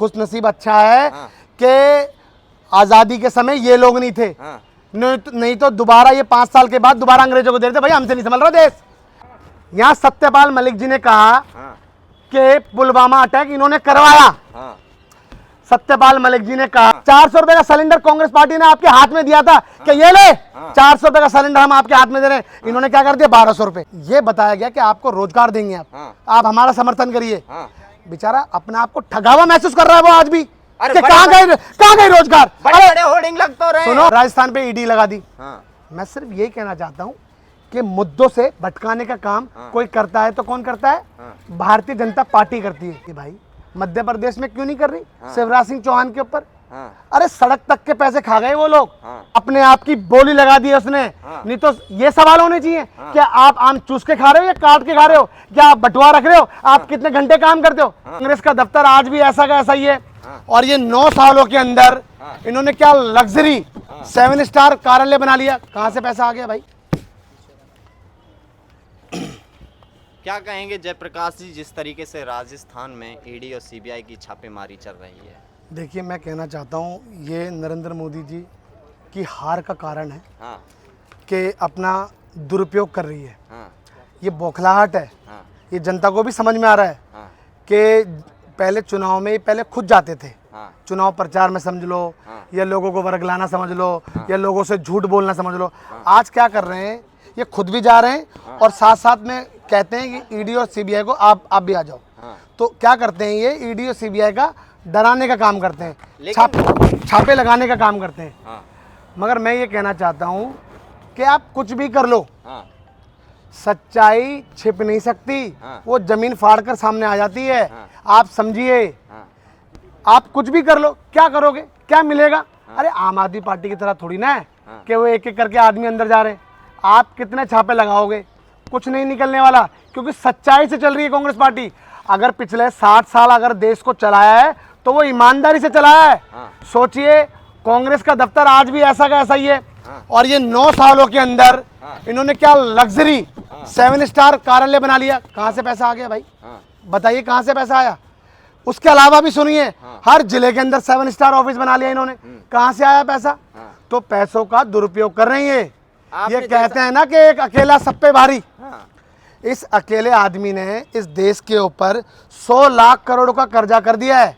खुश नसीब अच्छा है कि आज़ादी के समय ये लोग नहीं थे। नहीं तो दोबारा ये 5 साल के बाद दोबारा अंग्रेजों को दे देते। भाई हमसे नहीं संभल रहा देश। यहाँ सत्यपाल मलिक जी ने कहा कि पुलवामा अटैक इन्होंने करवाया। सत्यपाल मलिक जी ने कहा 400 रुपए का सिलेंडर कांग्रेस पार्टी ने आपके हाथ में दिया था कि ये ले 400 रुपए का सिलेंडर हम आपके हाथ में दे रहे हैं। इन्होंने क्या कर दिया 1200 रुपए। ये बताया गया कि आपको रोजगार देंगे, आप हमारा समर्थन करिए। बेचारा अपने आप को ठगा हुआ महसूस कर रहा है वो आज भी। कहाँ गए रोजगार? बड़े होर्डिंग लग तो रहे हैं। सुनो, राजस्थान पे ईडी लगा दी। मैं सिर्फ यही कहना चाहता हूँ कि मुद्दों से भटकाने का काम कोई करता है तो कौन करता है? भारतीय जनता पार्टी करती है। कि भाई मध्य प्रदेश में क्यों नहीं कर रही? शिवराज सिंह चौहान के ऊपर अरे सड़क तक के पैसे खा गए वो लोग। अपने आप की बोली लगा दी उसने। नहीं तो ये सवाल होने चाहिए क्या आप आम चूस के खा रहे हो या काट के खा रहे हो? क्या आप बंटवारा रख रहे हो? आप कितने घंटे काम करते हो? कांग्रेस का दफ्तर आज भी ऐसा का ऐसा ही है। और ये 9 सालों के अंदर इन्होंने क्या लग्जरी 7 स्टार कार्यालय बना लिया। कहां से पैसा आ गया भाई? क्या कहेंगे जयप्रकाश जी, जिस तरीके से राजस्थान में ईडी और सीबीआई की छापेमारी चल रही है? देखिए, मैं कहना चाहता हूँ ये नरेंद्र मोदी जी की हार का कारण है कि अपना दुरुपयोग कर रही है। ये बौखलाहट है। ये जनता को भी समझ में आ रहा है कि पहले चुनाव में पहले खुद जाते थे, चुनाव प्रचार में समझ लो, या लोगों को वर्गलाना समझ लो, या लोगों से झूठ बोलना समझ लो। आज क्या कर रहे हैं? ये खुद भी जा रहे हैं और साथ साथ में कहते हैं कि ईडी और सीबीआई को आप भी आ जाओ। तो क्या करते हैं ये ईडी और सीबीआई का डराने का काम करते हैं, छापे लगाने का काम करते हैं। मगर मैं ये कहना चाहता हूँ कि आप कुछ भी कर लो, सच्चाई छिप नहीं सकती। वो जमीन फाड़ कर सामने आ जाती है। आप समझिए, आप कुछ भी कर लो, क्या करोगे? क्या मिलेगा? अरे आम आदमी पार्टी की तरह थोड़ी ना है कि वो एक एक करके आदमी अंदर जा रहे हैं। आप कितने छापे लगाओगे? कुछ नहीं निकलने वाला, क्योंकि सच्चाई से चल रही है कांग्रेस पार्टी। अगर पिछले 60 साल अगर देश को चलाया है तो वो ईमानदारी से चलाया है। सोचिए, कांग्रेस का दफ्तर आज भी ऐसा का ऐसा ही है। और ये 9 सालों के अंदर इन्होंने क्या लग्जरी 7 स्टार कार्यालय बना लिया। कहां से पैसा आ गया भाई? बताइए कहां से पैसा आया? उसके अलावा भी सुनिए, हर जिले के अंदर 7 स्टार ऑफिस बना लिया इन्होंने। कहां से आया पैसा? तो पैसों का दुरुपयोग कर रही है। ये कहते हैं ना कि एक अकेला सब पे भारी। इस अकेले आदमी ने इस देश के ऊपर 100 लाख करोड़ का कर्जा कर दिया है,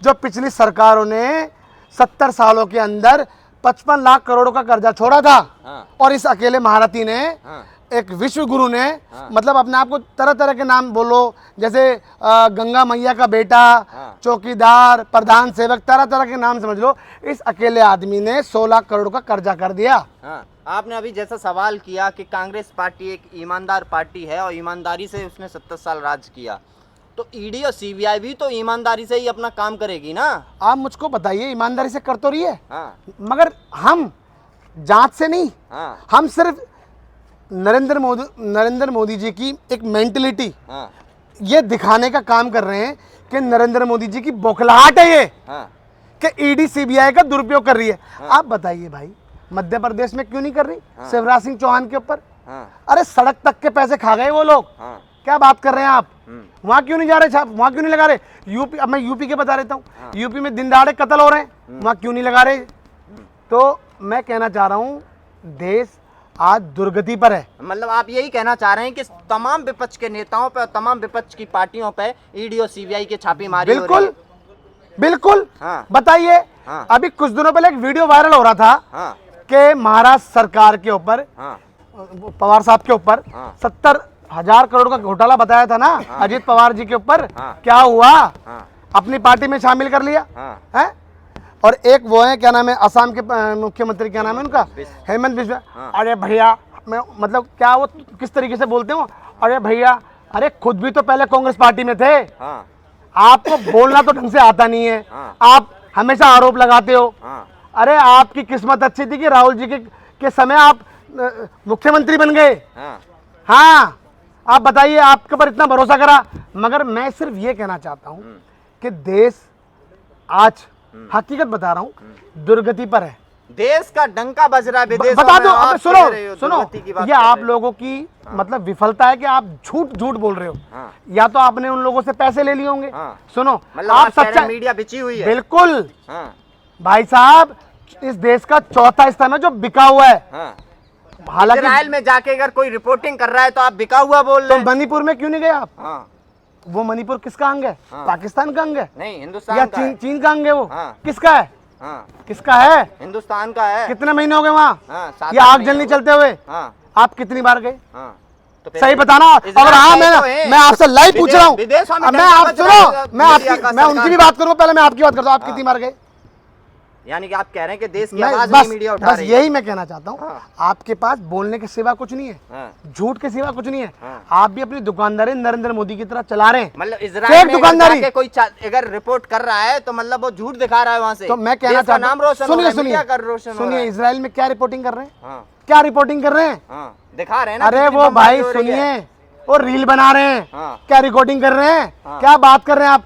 जो पिछली सरकारों ने 70 सालों के अंदर 55 लाख करोड़ का कर्जा छोड़ा था। और इस अकेले महारथी ने, एक विश्व गुरु ने, मतलब अपने आप को तरह तरह के नाम बोलो, जैसे गंगा मैया का बेटा, चौकीदार, प्रधान सेवक, तरह तरह के नाम समझ लो। इस अकेले आदमी ने 100 लाख करोड़ का कर्जा कर दिया। आपने अभी जैसा सवाल किया कि कांग्रेस पार्टी एक ईमानदार पार्टी है और ईमानदारी से उसने 70 साल राज किया, तो ईडी और सीबीआई भी तो ईमानदारी से ही अपना काम करेगी ना। आप मुझको बताइए, ईमानदारी से कर तो रही है, मगर हम जांच से नहीं, हम सिर्फ नरेंद्र मोदी जी की एक मेंटलिटी ये दिखाने का काम कर रहे हैं कि नरेंद्र मोदी जी की बौखलाहट है ये कि ईडी सीबीआई का दुरुपयोग कर रही है। आप बताइए भाई, मध्य प्रदेश में क्यों नहीं कर रही? शिवराज सिंह चौहान के ऊपर अरे सड़क तक के पैसे खा गए वो लोग। क्या बात कर रहे हैं आप? वहां क्यों नहीं जा रहे? वहां क्यों नहीं लगा रहे? यूपी, अब मैं यूपी के बता देता हूँ, यूपी में दिन दहाड़े कत्ल हो रहे हैं, वहां क्यों नहीं लगा रहे? तो मैं कहना चाह रहा हूँ, देश आज दुर्गति पर है। मतलब आप यही कहना चाह रहे हैं कि तमाम विपक्ष के नेताओं पर, तमाम विपक्ष की पार्टियों पर ईडी और सीबीआई के छापेमारी हो रही है। बिल्कुल। बताइए, अभी कुछ दिनों पहले एक वीडियो वायरल हो रहा था कि महाराष्ट्र सरकार के ऊपर, पवार साहब के ऊपर 70,000 करोड़ का घोटाला बताया था ना, अजीत पवार जी के ऊपर। क्या हुआ? अपनी पार्टी में शामिल कर लिया है। और एक वो है, क्या नाम है, असम के मुख्यमंत्री, क्या नाम है उनका, हेमंत बिस्वा। अरे भैया, मैं मतलब क्या वो किस तरीके से बोलते हो? अरे भैया, अरे खुद भी तो पहले कांग्रेस पार्टी में थे। आपको बोलना तो ढंग से आता नहीं है, आप हमेशा आरोप लगाते हो। अरे आपकी किस्मत अच्छी थी कि राहुल जी के समय आप मुख्यमंत्री बन गए। हाँ, आप बताइए, आपके ऊपर इतना भरोसा करा। मगर मैं सिर्फ ये कहना चाहता हूँ कि देश आज, हकीकत बता रहा हूँ, दुर्गति पर है। देश का डंका बज रहा है विदेशों बता में, दो, आप अबे कह रहे हो, सुनो दुर्गति की बात ये कर आप रहे हो। लोगों की मतलब विफलता है कि आप झूठ झूठ बोल रहे हो। हाँ। या तो आपने उन लोगों से पैसे ले लिए होंगे। हाँ। सुनो मतलब आप आप कह रहे सच्चा हैं मीडिया बिची हुई है। बिल्कुल हाँ, भाई साहब, इस देश का चौथा स्तंभ है जो बिका हुआ है। हाँ। हालांकि इजराइल में जाके अगर कोई रिपोर्टिंग कर रहा है तो आप बिका हुआ बोल तो रहे हैं। मणिपुर में क्यों नहीं गए आप? हाँ, वो मणिपुर किसका अंग है? हाँ। पाकिस्तान का अंग है नहीं हिंदुस्तान या का है। चीन का अंग है? वो हाँ। किसका है? हाँ, किसका है? हिंदुस्तान का है। कितने महीने हो गए वहाँ? हाँ, 7-8 ये आग महीने जलनी हो गए। चलते हुए हाँ, आप कितनी बार गए? हाँ। तो फिर सही बताना। इजराइल अगर हाँ में तो है। मैं आपसे लाइव पूछ रहा हूँ। विदेशों में अब मैं डंका आप बज रहा है सुनो, मैं मीडिया का, आपकी मैं उनकी सरकार भी का। बात करूँ, पहले मैं आपकी बात करता हूँ। आप कितनी बार गए? यानी कि आप कह रहे हैं कि देश की मैं आवाज बस नहीं मीडिया उठा बस रही है। यही मैं कहना चाहता हूँ। हाँ। आपके पास बोलने के सिवा कुछ नहीं है, हाँ, झूठ के सिवा कुछ नहीं है। हाँ। आप भी अपनी दुकानदारी नरेंद्र मोदी की तरह चला रहे हैं। मतलब फेक इजराइल में दुकानदारी। अगर कोई अगर रिपोर्ट कर रहा है तो मतलब वो झूठ दिखा रहा है वहां से। तो मैं कहना देश का चाहता नाम हूँ, रोशन हो रहा है, सुनिए मीडिया का रोशन हो रहा सुनिए, है। इजराइल में क्या रिपोर्टिंग कर रहे हैं? हाँ, क्या रिपोर्टिंग कर रहे हैं? हाँ, दिखा रहे हैं ना। अरे कितनी वो बमबारी भाई हो रही है। सुनिए, वो रील बना रहे हैं। हाँ। क्या रिकॉर्डिंग कर रहे हैं? हाँ। क्या बात कर रहे हैं आप?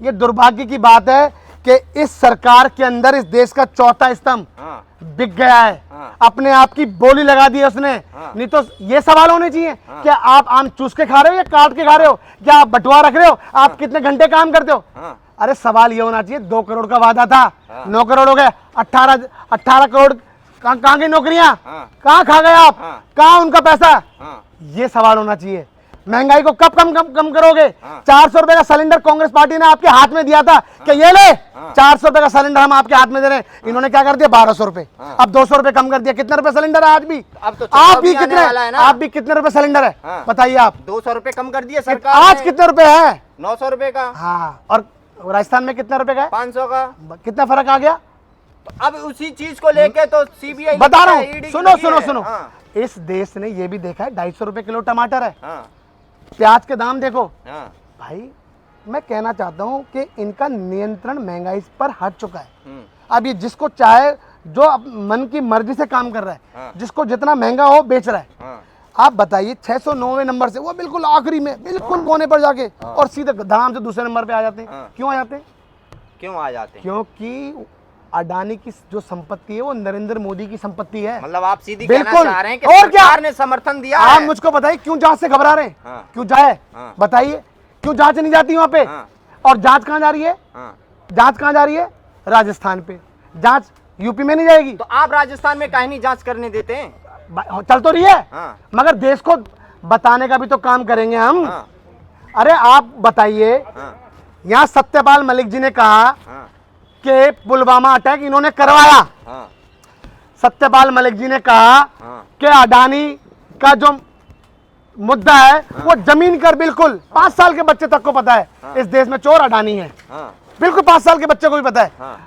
ये दुर्भाग्य की बात है कि इस सरकार के अंदर इस देश का चौथा स्तंभ हाँ, बिक गया है। हाँ। अपने आप की बोली लगा दी है उसने। हाँ। नहीं तो ये सवाल होने चाहिए, क्या आप आम चूस के खा रहे हो या काट के खा रहे हो? क्या आप बंटवा रख रहे हो? आप कितने घंटे काम करते हो? हाँ, अरे सवाल ये होना चाहिए, 2 करोड़ का वादा था, हाँ। 9 करोड़ हो गए, 18 करोड़ कहाँ गई नौकरियां? हाँ। कहाँ खा गए आप? हाँ। कहाँ उनका पैसा? हाँ, ये सवाल होना चाहिए। महंगाई को कब कम करोगे? हाँ। 400 रुपए का सिलेंडर कांग्रेस पार्टी ने आपके हाथ में दिया था कि ये ले 400 रुपए का सिलेंडर हम आपके हाथ में दे रहे हैं। इन्होंने क्या कर दिया? 1200 रुपए। अब 200 रुपए कम कर दिया। कितने रुपए सिलेंडर है आज भी? अब तो आप चुनाव भी भी आने कितने वाला है ना। आप भी कितने रुपए सिलेंडर है? हाँ। बताइए आप। 200 रुपए कम कर दिए सरकार आज ने। कितने रुपए है? 900 रुपए का। हाँ, और राजस्थान में कितने रुपए का है? 500 का। कितना फर्क आ गया? अब उसी चीज को लेके तो सीबीआई बता रहा हूँ, सुनो। इस देश ने ये भी देखा है 250 रुपए किलो टमाटर है। हाँ, प्याज के दाम देखो हाँ, भाई। मैं कहना चाहता हूँ कि इनका नियंत्रण महंगाई पर हट चुका है। हम्म, अब ये जिसको चाहे जो मन की मर्जी से काम कर रहा है, हाँ। जिसको जितना महंगा हो बेच रहा है। हाँ, आप बताइए 609वें नंबर से वो बिल्कुल आखिरी में, बिल्कुल कोने पर जाके और सीधे धड़ाम से दूसरे नंबर पे आ जाते हैं। हाँ। क्यों आ जाते हैं? क्यों आ जाते हैं? क्योंकि अडानी की जो संपत्ति है वो नरेंद्र मोदी की संपत्ति है। मतलब आप सीधी कहना बिल्कुल। चाह रहे हैं कि और क्या? सरकार ने समर्थन दिया आप है। मुझको बताइए क्यों जांच से घबरा रहे हैं? हाँ। क्यों जाए? हाँ। बताइए क्यों जांच नहीं जाती वहां पे? हाँ। और जांच कहां जा रही है? हाँ, जांच कहां जा रही है? राजस्थान पे। जांच यूपी में नहीं जाएगी? तो आप राजस्थान में काहे नहीं जांच करने देते हैं? चल तो रही है। हाँ, मगर देश को बताने का भी तो काम करेंगे हम। हाँ, अरे आप बताइए, हाँ, यहाँ सत्यपाल मलिक जी ने कहा हाँ, कि पुलवामा अटैक इन्होंने करवाया। हाँ, सत्यपाल मलिक जी ने कहा हाँ, कि अडानी का जो मुद्दा है वो जमीन कर, बिल्कुल 5 साल के बच्चे तक को पता है इस देश में चोर अडानी है। हाँ, बिल्कुल 5 साल के बच्चे को भी पता है। हाँ,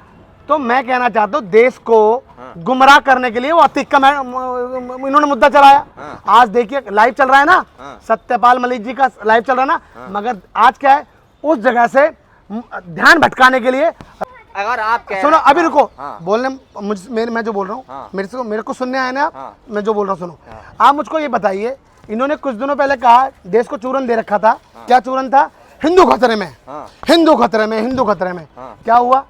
तो मैं कहना चाहता हूँ देश को गुमराह करने के लिए वो अतिक्का इन्होंने मुद्दा चलाया। हाँ। आज देखिए लाइव चल रहा है ना, हाँ। सत्यपाल मलिक जी का लाइव चल रहा है ना। मगर आज क्या है, उस जगह से ध्यान भटकाने के लिए। अगर आप कह सुनो रहे- अभी रुको, हाँ, बोलने मैं जो बोल रहा हाँ। हूँ मेरे को सुनने आए ना आप। हाँ। मैं जो बोल रहा हूँ सुनो। आप मुझको ये बताइए, इन्होंने कुछ दिनों पहले कहा देश को चूरन दे रखा था। क्या चूरन था? हिंदू खतरे में, हाँ, हिंदू खतरे में, हिंदू खतरे में। हाँ। क्या हुआ?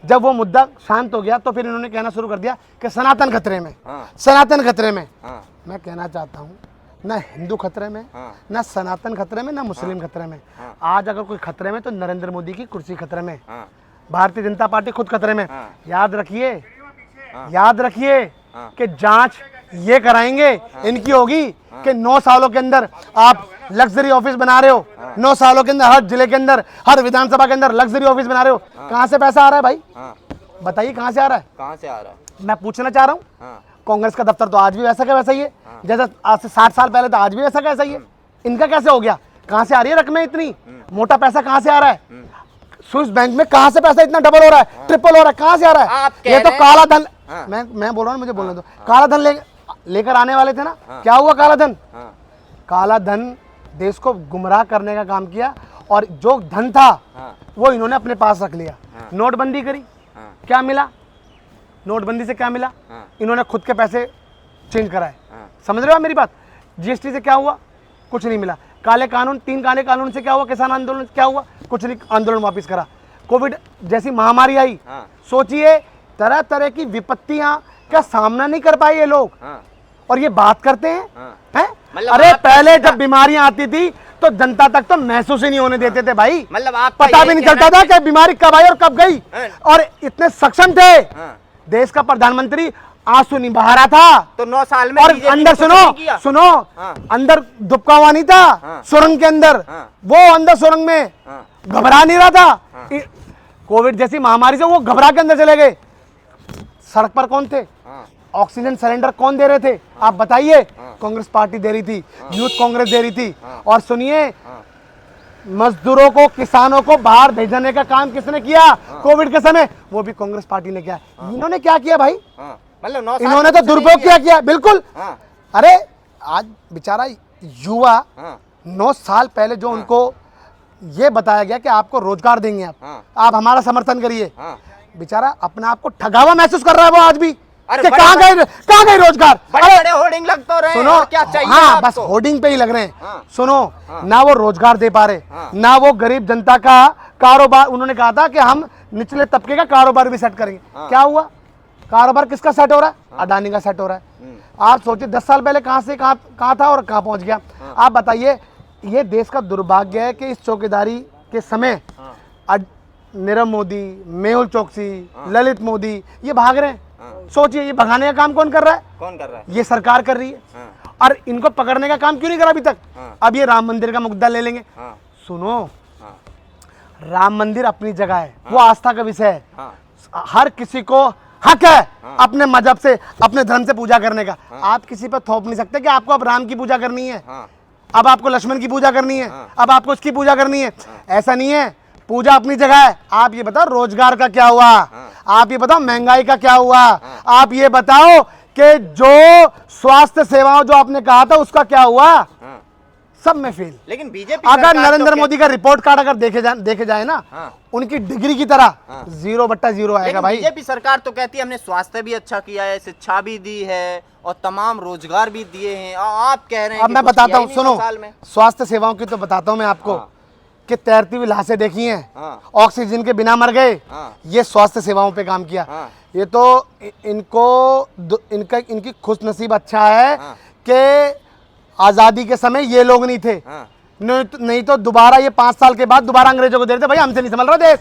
जब वो मुद्दा शांत हो गया तो फिर इन्होंने कहना शुरू कर दिया कि सनातन खतरे में, हाँ, सनातन खतरे में। हाँ, मैं कहना चाहता हूँ ना हिंदू खतरे में, हाँ। ना सनातन खतरे में, ना मुस्लिम खतरे में। हाँ। आज अगर कोई खतरे में तो नरेंद्र मोदी की कुर्सी खतरे में, हाँ, भारतीय जनता पार्टी खुद खतरे में। हाँ। याद रखिए, हाँ। याद रखिए हाँ। कि जांच ये कराएंगे इनकी होगी कि 9 सालों के अंदर आप लग्जरी ऑफिस बना रहे हो। 9 सालों के अंदर हर जिले के अंदर, हर विधानसभा के अंदर लग्जरी ऑफिस बना रहे हो। कहाँ से पैसा आ रहा है भाई? हाँ, बताइए कहाँ से आ रहा है? कहाँ से आ रहा है? मैं पूछना चाह रहा हूँ। हाँ, कांग्रेस का दफ्तर तो आज भी वैसा का वैसा ही है, जैसा आज से 60 साल पहले था, आज भी वैसा का वैसा ही है। इनका कैसे हो गया? कहाँ से आ रही है रकमें इतनी? मोटा पैसा कहाँ से आ रहा है? स्विस बैंक में कहाँ से पैसा इतना डबल हो रहा है, ट्रिपल हो रहा है? कहाँ से आ रहा है? आप कह ये तो रहे हैं- काला धन। हाँ। मैं बोल रहा हूँ, मुझे बोलने दो। काला धन लेकर आने वाले थे ना, क्या हुआ? काला धन, हाँ, काला धन देश को गुमराह करने का काम किया और जो धन था हाँ, वो इन्होंने अपने पास रख लिया। नोटबंदी करी, हाँ, क्या मिला? नोटबंदी से क्या मिला? हाँ, इन्होंने खुद के पैसे चेंज कराए। हाँ, समझ रहे हो आप मेरी बात? जीएसटी से क्या हुआ? कुछ नहीं मिला। काले कानून, 3 काले कानून से क्या हुआ? किसान आंदोलन से क्या हुआ? कुछ नहीं, आंदोलन वापस करा। कोविड जैसी महामारी आई, हाँ, सोचिए तरह तरह की विपत्तियां का सामना नहीं कर पाए ये लोग, हाँ, और ये बात करते हैं, हाँ। हैं? मतलब अरे आपका पहले सीधा- जब बीमारियां आती थी तो जनता तक तो महसूस ही नहीं होने देते थे भाई, मतलब आपका पता यही भी नहीं कहना चलता था है कि बीमारी कब आई और कब गई, हाँ। और इतने सक्षम थे। हाँ। देश का प्रधानमंत्री आंसू नहीं बहा रहा था, तो 9 साल में और बीजेपी ने अंदर कुछ नहीं किया। सुनो हाँ। अंदर दुबका हुआ नहीं था, हाँ। सुरंग के अंदर, हाँ। वो अंदर सुरंग में हाँ। घबरा नहीं रहा था। हाँ। कोविड जैसी महामारी से वो घबरा के अंदर चले गए। सड़क पर कौन थे? हाँ। ऑक्सीजन सिलेंडर कौन दे रहे थे? आप बताइए। हाँ। कांग्रेस पार्टी दे रही थी, यूथ कांग्रेस दे रही थी। हाँ। और सुनिए, हाँ। मजदूरों को, किसानों को बाहर भेजने का काम किसने किया कोविड के समय? वो भी कांग्रेस पार्टी ने किया। इन्होंने क्या किया भाई? हाँ। मतलब 9 साल इन्होंने में तो कुछ नहीं दुरुपयोग किया बिल्कुल। हाँ। अरे आज बेचारा युवा, हाँ। 9 साल पहले जो उनको ये बताया गया कि आपको रोजगार देंगे, हाँ। आप हमारा समर्थन करिए, हाँ। बेचारा अपने आप को ठगावा महसूस कर रहा है वो आज भी, अरे कि बड़े- कहाँ गए रोजगार? बड़े बड़े होर्डिंग लग तो रहे हैं, सुनो, और क्या चाहिए हाँ बस आपको? होर्डिंग पे ही लग रहे हैं। हाँ। सुनो, हाँ। ना वो रोजगार दे पा रहे, हाँ। ना वो गरीब जनता का कारोबार, उन्होंने कहा था कि हम निचले तबके का कारोबार भी सेट करेंगे। हाँ। क्या हुआ? कारोबार किसका सेट हो रहा है? अडानी का सेट हो रहा है। आप सोचिए 10 साल पहले कहाँ से कहाँ था और कहाँ पहुंच गया। आप बताइए, ये देश का दुर्भाग्य है कि इस चौकीदारी के समय नीरव मोदी, मेहुल चोकसी, ललित मोदी ये भाग रहे हैं। सोचिए, ये भगाने का काम कौन कर रहा है? कौन कर रहा है? ये सरकार कर रही है। हाँ। और इनको पकड़ने का काम क्यों नहीं करा अभी तक? हाँ। अब ये राम मंदिर का मुद्दा ले लेंगे। हाँ। सुनो, हाँ। राम मंदिर अपनी जगह है, वो आस्था का विषय है। हाँ। हर किसी को हक है अपने मजहब से, अपने धर्म से पूजा करने का। आप किसी पर थोप नहीं सकते कि आपको अब राम की पूजा करनी है, हाँ। अब आपको लक्ष्मण की पूजा करनी है, अब आपको उसकी पूजा करनी है। ऐसा नहीं है, पूजा अपनी जगह है। आप ये बताओ रोजगार का क्या हुआ? आप ये बताओ महंगाई का क्या हुआ? आप ये बताओ कि जो स्वास्थ्य सेवाओं जो आपने कहा था उसका क्या हुआ? हाँ। सब में फेल। लेकिन बीजेपी अगर सरकार तो नरेंद्र क्या- मोदी का रिपोर्ट कार्ड अगर देखे जाए ना, हाँ। उनकी डिग्री की तरह 0/0 आएगा लेकिन भाई। बीजेपी सरकार तो कहती है हमने स्वास्थ्य भी अच्छा किया है, शिक्षा भी दी है और तमाम रोजगार भी दिए हैं। आप कह रहे हैं अब कि मैं कुछ बताता किया ही हूँ, नहीं सुनो, 9 साल में। स्वास्थ्य सेवाओं की तो बताता हूँ मैं आपको, हाँ। कि तैरती हुई लाशें देखी हैं, हाँ। ऑक्सीजन के बिना मर गए, हाँ। ये स्वास्थ्य सेवाओं पे काम किया। हाँ। ये तो इनकी खुश नसीब अच्छा है हाँ। कि आज़ादी के समय ये लोग नहीं थे। हाँ। नहीं तो दोबारा ये 5 साल के बाद दोबारा अंग्रेजों को दे देते। भाई हमसे नहीं संभल रहा देश।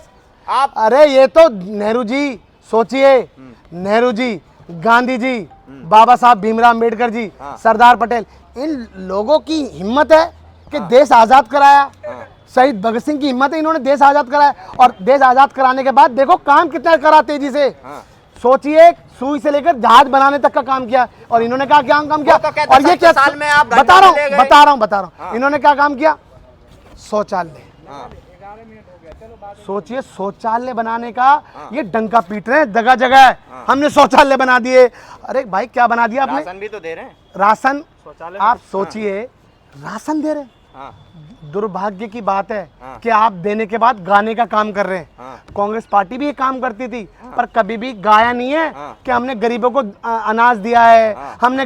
आप अरे ये तो नेहरू जी, सोचिए, नेहरू जी, गांधी जी, बाबा साहब भीमराव अम्बेडकर जी, हाँ। सरदार पटेल, इन लोगों की हिम्मत है कि देश आज़ाद कराया। शहीद भगत सिंह की हिम्मत है, इन्होंने देश आज़ाद कराया। और देश आज़ाद कराने के बाद देखो काम कितना करा तेजी से। हाँ। सोचिए, सुई से लेकर जहाज बनाने तक का काम किया, और इन्होंने क्या क्या काम किया? वो तो कहते और ये 70 क्या साल में आप बता घंटा रहा में ले गए। हूँ बता रहा हूँ हाँ। इन्होंने क्या काम किया? शौचालय। हाँ। सोचिए, शौचालय बनाने का ये डंका पीट रहे हैं जगह जगह। हमने शौचालय बना दिए। अरे भाई क्या बना दिया आपने? राशन भी तो दे रहे हैं। राशन। शौचालय आप सोचिए, राशन दे रहे हैं। हाँ। दुर्भाग्य की बात है हाँ। कि आप देने के बाद गाने का काम कर रहे हैं। हाँ। कांग्रेस पार्टी भी ये काम करती थी, पर कभी भी गाया नहीं है हाँ। कि हमने गरीबों को अनाज दिया है, हाँ। हमने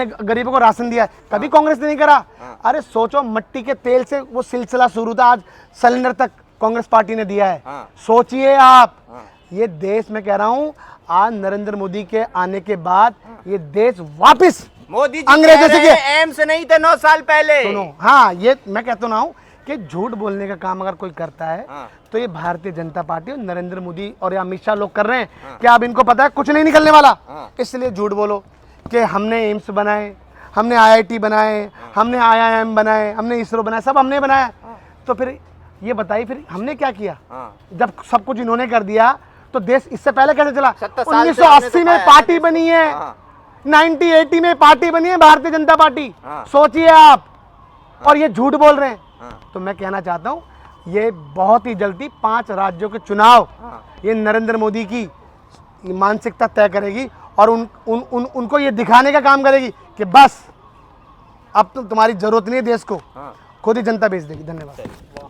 गरीबों को राशन दिया है। कभी कांग्रेस ने नहीं करा। अरे सोचो, मिट्टी के तेल से वो सिलसिला शुरू था, आज सिलेंडर तक कांग्रेस पार्टी ने दिया है। हाँ। सोचिए आप, हाँ। ये देश में कह रहा हूं, आज नरेंद्र मोदी के आने के बाद ये देश वापिस मोदी जी अंग्रेजों से एम्स नहीं थे 9 साल पहले। सुनो, हाँ, ये मैं कहता हूँ कि झूठ बोलने का काम अगर कोई करता है हाँ। तो ये भारतीय जनता पार्टी और नरेंद्र मोदी और ये अमित शाह लोग कर रहे हैं कि अब इनको पता है कुछ नहीं निकलने वाला, हाँ। इसलिए झूठ बोलो कि हमने एम्स बनाए, हमने IIT बनाए, हमने IIM बनाए, हमने इसरो बनाया, सब हमने बनाया। तो फिर ये बताइए, फिर हमने क्या किया? हाँ। जब सब कुछ इन्होंने कर दिया तो देश इससे पहले कैसे चला? 70 साल से 1980 में आपने तो पार्टी बनी है, हाँ। 1980 में पार्टी बनी है भारतीय जनता पार्टी। हाँ। सोचिए आप, और ये झूठ बोल रहे हैं। हाँ। तो मैं कहना चाहता हूं, ये बहुत ही जल्दी 5 राज्यों के चुनाव हाँ। ये नरेंद्र मोदी की मानसिकता तय करेगी, और उनको ये दिखाने का काम करेगी कि बस अब तो तुम्हारी जरूरत नहीं है देश को, हाँ। खुद ही जनता भेज देगी। धन्यवाद।